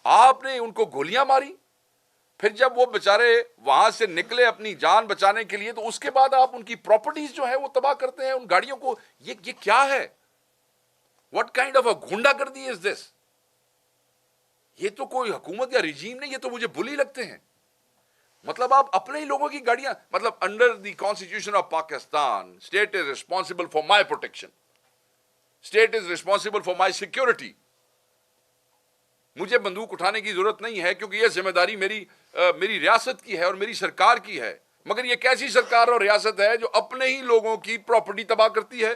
آپ نے ان کو گولیاں ماری، پھر جب وہ بیچارے وہاں سے نکلے اپنی جان بچانے کے لیے تو اس کے بعد آپ ان کی پراپرٹیز جو ہے وہ تباہ کرتے ہیں، ان گاڑیوں کو. یہ کیا ہے؟ واٹ کائنڈ آف اے گنڈا گردی از دس؟ یہ تو کوئی حکومت یا رجیم نہیں، یہ تو مجھے بلی لگتے ہیں. مطلب آپ اپنے ہی لوگوں کی گاڑیاں، مطلب under the constitution of Pakistan state is responsible for my protection, state is responsible for my security. مجھے بندوق اٹھانے کی ضرورت نہیں ہے کیونکہ یہ ذمہ داری میری ریاست کی ہے اور میری سرکار کی ہے. مگر یہ کیسی سرکار اور ریاست ہے جو اپنے ہی لوگوں کی پراپرٹی تباہ کرتی ہے؟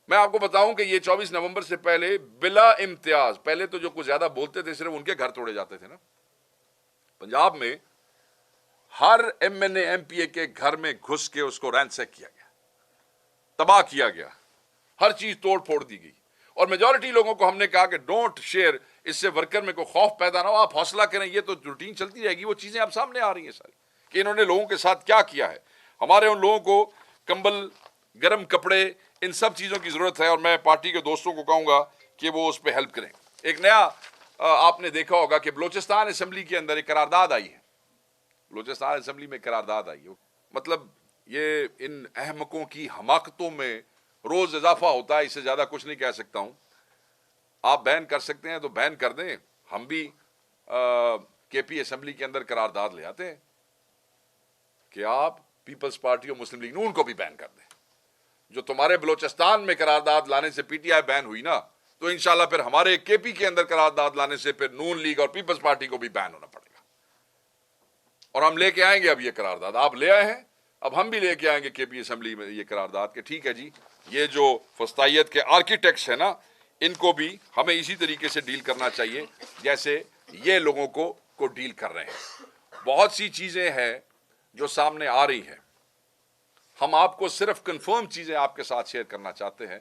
میں آپ کو بتاؤں کہ یہ 24 نومبر سے پہلے بلا امتیاز، پہلے تو جو کچھ زیادہ بولتے تھے صرف ان کے گھر توڑے جاتے تھے نا. پنجاب میں ہر M N A M P A کے گھر میں گھس کے اس کو رینسیک کیا گیا، تباہ کیا گیا، ہر چیز توڑ پھوڑ دی گئی. اور میجورٹی لوگوں کو ہم نے کہا کہ ڈونٹ شیئر، اس سے ورکر میں کوئی خوف پیدا نہ ہو، آپ حوصلہ کریں، یہ تو روٹین چلتی رہے گی. وہ چیزیں اب سامنے آ رہی ہیں ساری کہ انہوں نے لوگوں کے ساتھ کیا کیا ہے. ہمارے ان لوگوں کو کمبل، گرم کپڑے، ان سب چیزوں کی ضرورت ہے، اور میں پارٹی کے دوستوں کو کہوں گا کہ وہ اس پہ ہیلپ کریں. ایک نیا آپ نے دیکھا ہوگا کہ بلوچستان اسمبلی کے اندر ایک قرارداد آئی ہے. بلوچستان اسمبلی میں قرارداد آئی ہے. مطلب یہ ان احمقوں کی حماقتوں میں روز اضافہ ہوتا ہے، اس سے زیادہ کچھ نہیں کہہ سکتا ہوں. آپ بین کر سکتے ہیں تو بین کر دیں. ہم بھی کے پی اسمبلی کے اندر قرارداد لے آتے ہیں کہ آپ پیپلز پارٹی اور مسلم لیگ نون کو بھی بین کر دیں. جو تمہارے بلوچستان میں قرارداد لانے سے پی ٹی آئی بین ہوئی نا، تو انشاءاللہ پھر ہمارے کے پی کے اندر قرارداد لانے سے پھر نون لیگ اور پیپلز پارٹی کو بھی بین ہونا پڑے گا. اور ہم لے کے آئیں گے اب یہ قرارداد. آپ لے آئے ہیں، اب ہم بھی لے کے آئیں گے کے پی اسمبلی میں یہ قرارداد کہ ٹھیک ہے جی، یہ جو فسطائیت کے آرکیٹیکٹس ہیں نا، ان کو بھی ہمیں اسی طریقے سے ڈیل کرنا چاہیے جیسے یہ لوگوں کو ڈیل کر رہے ہیں. بہت سی چیزیں ہیں جو سامنے آ رہی ہیں. ہم آپ کو صرف کنفرم چیزیں آپ کے ساتھ شیئر کرنا چاہتے ہیں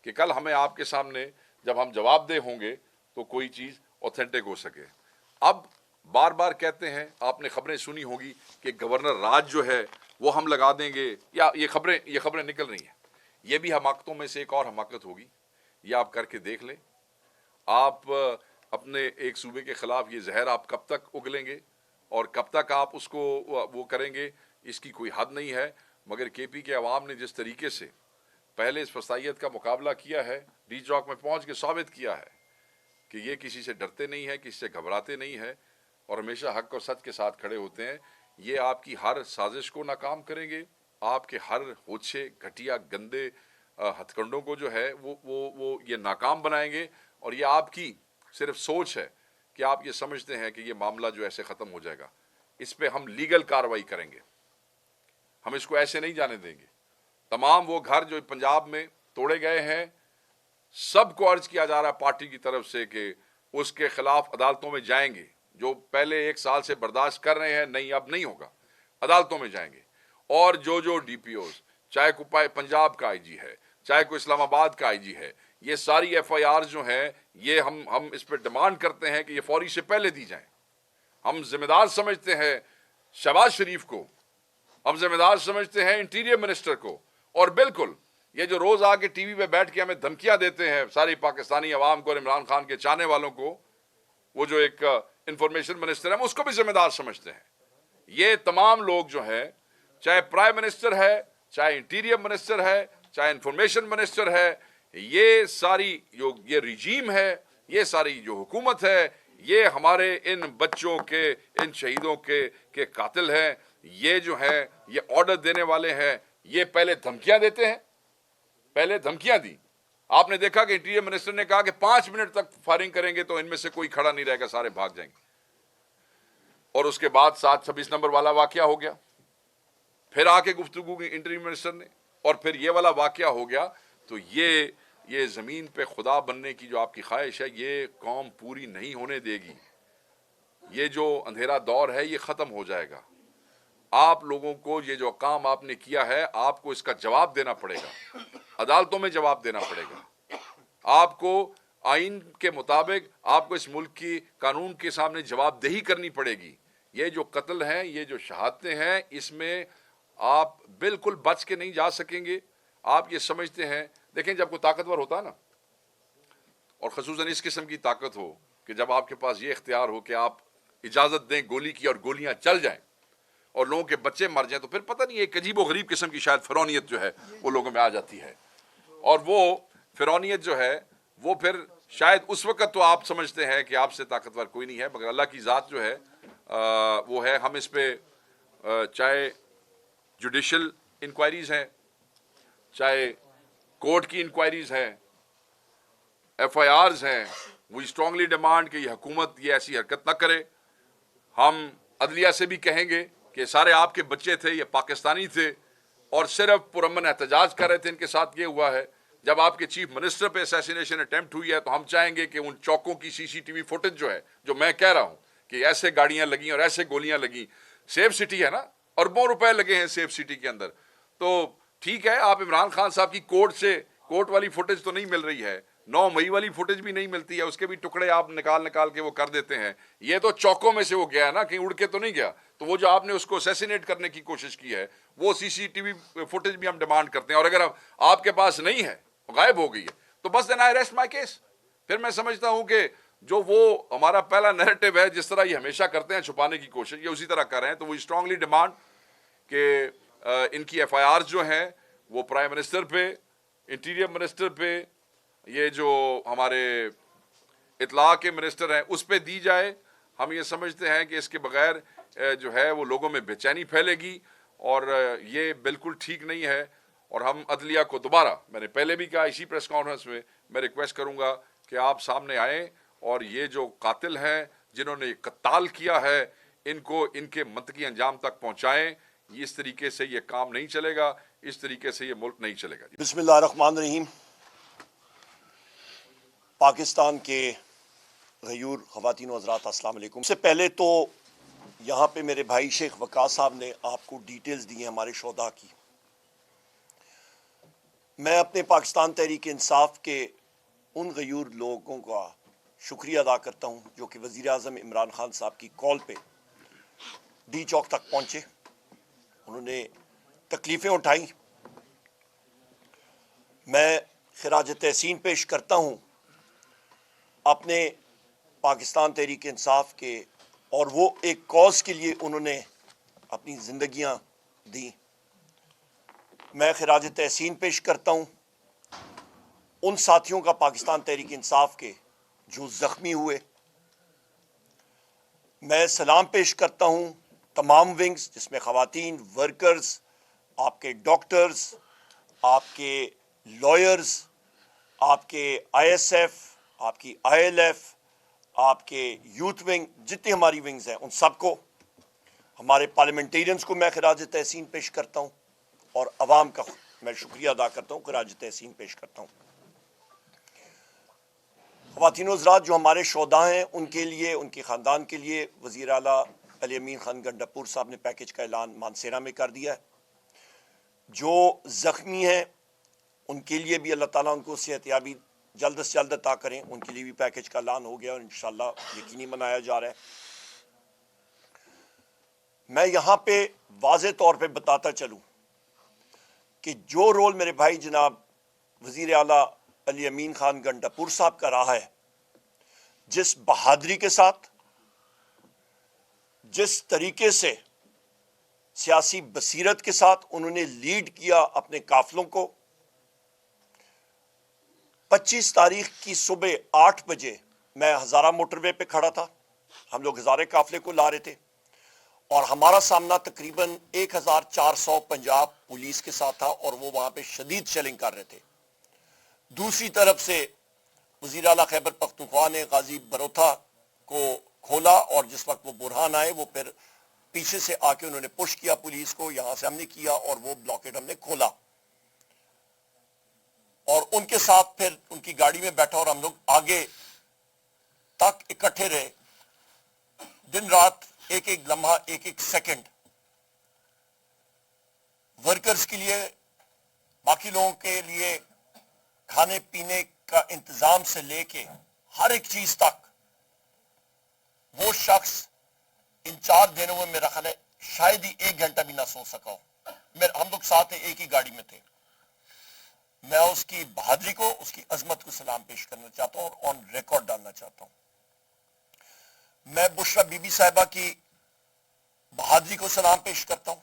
کہ کل ہمیں آپ کے سامنے جب ہم جواب دہ ہوں گے تو کوئی چیز اوتھینٹک ہو سکے. اب بار بار کہتے ہیں، آپ نے خبریں سنی ہوگی کہ گورنر راج جو ہے وہ ہم لگا دیں گے، یا یہ خبریں نکل رہی ہیں. یہ بھی حماقتوں میں سے ایک اور حماقت ہوگی. یہ آپ کر کے دیکھ لیں. آپ اپنے ایک صوبے کے خلاف یہ زہر آپ کب تک اگلیں گے اور کب تک آپ اس کو وہ کریں گے، اس کی کوئی حد نہیں ہے. مگر کے پی کے عوام نے جس طریقے سے پہلے اس فسطائیت کا مقابلہ کیا ہے، ڈی چوک میں پہنچ کے ثابت کیا ہے کہ یہ کسی سے ڈرتے نہیں ہیں، کسی سے گھبراتے نہیں ہیں، اور ہمیشہ حق اور سچ کے ساتھ کھڑے ہوتے ہیں. یہ آپ کی ہر سازش کو ناکام کریں گے. آپ کے ہر ہوچے، گھٹیا، گندے ہتھ کنڈوں کو جو ہے وہ یہ ناکام بنائیں گے. اور یہ آپ کی صرف سوچ ہے کہ آپ یہ سمجھتے ہیں کہ یہ معاملہ جو ایسے ختم ہو جائے گا. اس پہ ہم لیگل کارروائی کریں گے. ہم اس کو ایسے نہیں جانے دیں گے. تمام وہ گھر جو پنجاب میں توڑے گئے ہیں، سب کو عرض کیا جا رہا ہے پارٹی کی طرف سے کہ اس کے خلاف عدالتوں میں جائیں گے. جو پہلے 1 سال سے برداشت کر رہے ہیں، نہیں اب نہیں ہوگا، عدالتوں میں جائیں گے. اور جو ڈی پی اوز، چاہے کوئی پنجاب کا آئی جی ہے، چاہے کوئی اسلام آباد کا آئی جی ہے، یہ ساری ایف آئی آر جو ہیں، یہ ہم اس پہ ڈیمانڈ کرتے ہیں کہ یہ فوری سے پہلے دی جائیں. ہم ذمہ دار سمجھتے ہیں شہباز شریف کو، ہم ذمہ دار سمجھتے ہیں انٹیریئر منسٹر کو. اور بالکل یہ جو روز آ کے ٹی وی پہ بیٹھ کے ہمیں دھمکیاں دیتے ہیں ساری پاکستانی عوام کو اور عمران خان کے چاہنے والوں کو، وہ جو ایک انفارمیشن منسٹر ہے، ہم اس کو بھی ذمہ دار سمجھتے ہیں. یہ تمام لوگ جو ہیں، چاہے پرائم منسٹر ہے، چاہے انٹیریئر منسٹر ہے، چاہے انفارمیشن منسٹر ہے، یہ ساری جو یہ رجیم ہے، یہ ساری جو حکومت ہے، یہ ہمارے ان بچوں کے، ان شہیدوں کے قاتل ہیں. یہ جو ہیں، یہ آرڈر دینے والے ہیں. یہ پہلے دھمکیاں دیتے ہیں، پہلے دھمکیاں دی. آپ نے دیکھا کہ انٹیریئر منسٹر نے کہا کہ 5 منٹ تک فائرنگ کریں گے تو ان میں سے کوئی کھڑا نہیں رہے گا، سارے بھاگ جائیں گے. اور اس کے بعد 7-26 نمبر والا واقعہ ہو گیا. پھر آ کے گفتگو کی انٹیریئر منسٹر نے، اور پھر یہ والا واقعہ ہو گیا. تو یہ زمین پہ خدا بننے کی جو آپ کی خواہش ہے، یہ قوم پوری نہیں ہونے دے گی. یہ جو اندھیرا دور ہے یہ ختم ہو جائے گا. آپ لوگوں کو یہ جو کام آپ نے کیا ہے، آپ کو اس کا جواب دینا پڑے گا. عدالتوں میں جواب دینا پڑے گا. آپ کو آئین کے مطابق آپ کو اس ملک کی قانون کے سامنے جواب دہی کرنی پڑے گی. یہ جو قتل ہیں، یہ جو شہادتیں ہیں، اس میں آپ بالکل بچ کے نہیں جا سکیں گے. آپ یہ سمجھتے ہیں، دیکھیں جب کوئی طاقتور ہوتا ہے نا، اور خصوصاً اس قسم کی طاقت ہو، کہ جب آپ کے پاس یہ اختیار ہو کہ آپ اجازت دیں گولی کی اور گولیاں چل جائیں اور لوگوں کے بچے مر جائیں، تو پھر پتہ نہیں ایک عجیب و غریب قسم کی شاید فرعونیت جو ہے وہ لوگوں میں آ جاتی ہے. اور وہ فرعونیت جو ہے وہ پھر شاید اس وقت تو آپ سمجھتے ہیں کہ آپ سے طاقتور کوئی نہیں ہے، مگر اللہ کی ذات جو ہے وہ ہے. ہم اس پہ چاہے جوڈیشل انکوائریز ہیں، چاہے کورٹ کی انکوائریز ہیں، ایف آئی آرز ہیں، وی اسٹرانگلی ڈیمانڈ کہ یہ حکومت یہ ایسی حرکت نہ کرے. ہم عدلیہ سے بھی کہیں گے کہ سارے آپ کے بچے تھے، یہ پاکستانی تھے اور صرف پرامن احتجاج کر رہے تھے، ان کے ساتھ یہ ہوا ہے. جب آپ کے چیف منسٹر پہ اسیسینیشن اٹیمپٹ ہوئی ہے تو ہم چاہیں گے کہ ان چوکوں کی سی سی ٹی وی فوٹیج جو ہے، جو میں کہہ رہا ہوں کہ ایسے گاڑیاں لگیں اور ایسے گولیاں لگیں. سیف سٹی ہے نا، اربوں روپے لگے ہیں سیف سٹی کے اندر. تو ٹھیک ہے، آپ عمران خان صاحب کی کورٹ والی فوٹیج تو نہیں مل رہی ہے، 9 مئی والی فوٹیج بھی نہیں ملتی ہے، اس کے بھی ٹکڑے آپ نکال کے وہ کر دیتے ہیں. یہ تو چوکوں میں سے وہ گیا نا، کہیں اڑ کے تو نہیں گیا. تو وہ جو آپ نے اس کو اسیسینیٹ کرنے کی کوشش کی ہے وہ سی سی ٹی وی فوٹیج بھی ہم ڈیمانڈ کرتے ہیں. اور اگر آپ کے پاس نہیں ہے، غائب ہو گئی ہے، تو بس دین آئی ریسٹ مائی کیس. پھر میں سمجھتا ہوں کہ جو وہ ہمارا پہلا نیریٹو ہے، جس طرح یہ ہمیشہ کرتے ہیں چھپانے کی کوشش، یہ اسی طرح کر رہے ہیں. تو وہ اسٹرانگلی ڈیمانڈ کہ ان کی ایف آئی آر جو ہیں وہ پرائم منسٹر پہ، انٹیریئر منسٹر پہ، یہ جو ہمارے اطلاع کے منسٹر ہیں اس پہ دی جائے. ہم یہ سمجھتے ہیں کہ اس کے بغیر جو ہے وہ لوگوں میں بے چینی پھیلے گی اور یہ بالکل ٹھیک نہیں ہے. اور ہم عدلیہ کو دوبارہ، میں نے پہلے بھی کہا اسی پریس کانفرنس میں ریکویسٹ کروں گا کہ آپ سامنے آئیں اور یہ جو قاتل ہیں جنہوں نے قتال کیا ہے ان کو ان کے منطقی انجام تک پہنچائیں. اس طریقے سے یہ کام نہیں چلے گا، اس طریقے سے یہ ملک نہیں چلے گا. بسم اللہ الرحمن الرحیم. پاکستان کے غیور خواتین و حضرات، السلام علیکم. سے پہلے تو یہاں پہ میرے بھائی شیخ وقاص صاحب نے آپ کو ڈیٹیلز دی ہیں ہمارے شہداء کی. میں اپنے پاکستان تحریک انصاف کے ان غیور لوگوں کا شکریہ ادا کرتا ہوں جو کہ وزیر اعظم عمران خان صاحب کی کال پہ ڈی چوک تک پہنچے، انہوں نے تکلیفیں اٹھائیں. میں خراج تحسین پیش کرتا ہوں اپنے پاکستان تحریک انصاف کے، اور وہ ایک کاز کے لیے انہوں نے اپنی زندگیاں دیں. میں خراج تحسین پیش کرتا ہوں ان ساتھیوں کا پاکستان تحریک انصاف کے جو زخمی ہوئے. میں سلام پیش کرتا ہوں تمام ونگز جس میں خواتین ورکرز، آپ کے ڈاکٹرز، آپ کے لائرز، آپ کے آئی ایس ایف، آپ کی آئی ایل ایف، آپ کے یوتھ ونگ، جتنی ہماری ونگز ہیں ان سب کو، ہمارے پارلیمنٹیرینز کو میں خراج تحسین پیش کرتا ہوں اور عوام کا میں شکریہ ادا کرتا ہوں، خراج تحسین پیش کرتا ہوں. خواتین و حضرات، جو ہمارے شہداء ہیں ان کے لیے، ان کے خاندان کے لیے وزیر اعلیٰ علی امین خان گنڈاپور صاحب نے پیکج کا اعلان مانسیرا میں کر دیا ہے. جو زخمی ہیں ان کے لیے بھی اللہ تعالیٰ ان کو صحت یابی جلد سے جلد عطا کریں. ان کے لیے بھی پیکج کا اعلان ہو گیا اور انشاءاللہ یقینی منایا جا رہا ہے. میں یہاں پہ واضح طور پہ بتاتا چلوں کہ جو رول میرے بھائی جناب وزیر اعلیٰ علی امین خان گنڈاپور صاحب کا رہا ہے، جس بہادری کے ساتھ، جس طریقے سے سیاسی بصیرت کے ساتھ انہوں نے لیڈ کیا اپنے قافلوں کو. 25 تاریخ کی صبح 8 بجے میں ہزارہ موٹر وے پہ کھڑا تھا، ہم لوگ ہزارے قافلے کو لا رہے تھے اور ہمارا سامنا تقریباً 1400 پنجاب پولیس کے ساتھ تھا اور وہ وہاں پہ شدید شیلنگ کر رہے تھے. دوسری طرف سے وزیر اعلیٰ خیبر پختونخوا نے غازی بروتھا کو کھولا اور جس وقت وہ برہان آئے وہ پھر پیچھے سے آ کے انہوں نے پش کیا پولیس کو، یہاں سے ہم نے کیا اور وہ بلاکیڈ ہم نے کھولا اور ان کے ساتھ پھر ان کی گاڑی میں بیٹھا اور ہم لوگ آگے تک اکٹھے رہے. دن رات ایک ایک لمحہ، ایک ایک سیکنڈ ورکرز کے لیے، باقی لوگوں کے لیے کھانے پینے کا انتظام سے لے کے ہر ایک چیز تک وہ شخص ان 4 دنوں میں میرا خیال ہے شاید ہی 1 گھنٹہ بھی نہ سو سکا ہو. ہم لوگ ساتھ ایک ہی گاڑی میں تھے. میں اس کی بہادری کو، اس کی عظمت کو سلام پیش کرنا چاہتا ہوں اور آن ریکارڈ ڈالنا چاہتا ہوں. میں بشرا بی بی صاحبہ کی بہادری کو سلام پیش کرتا ہوں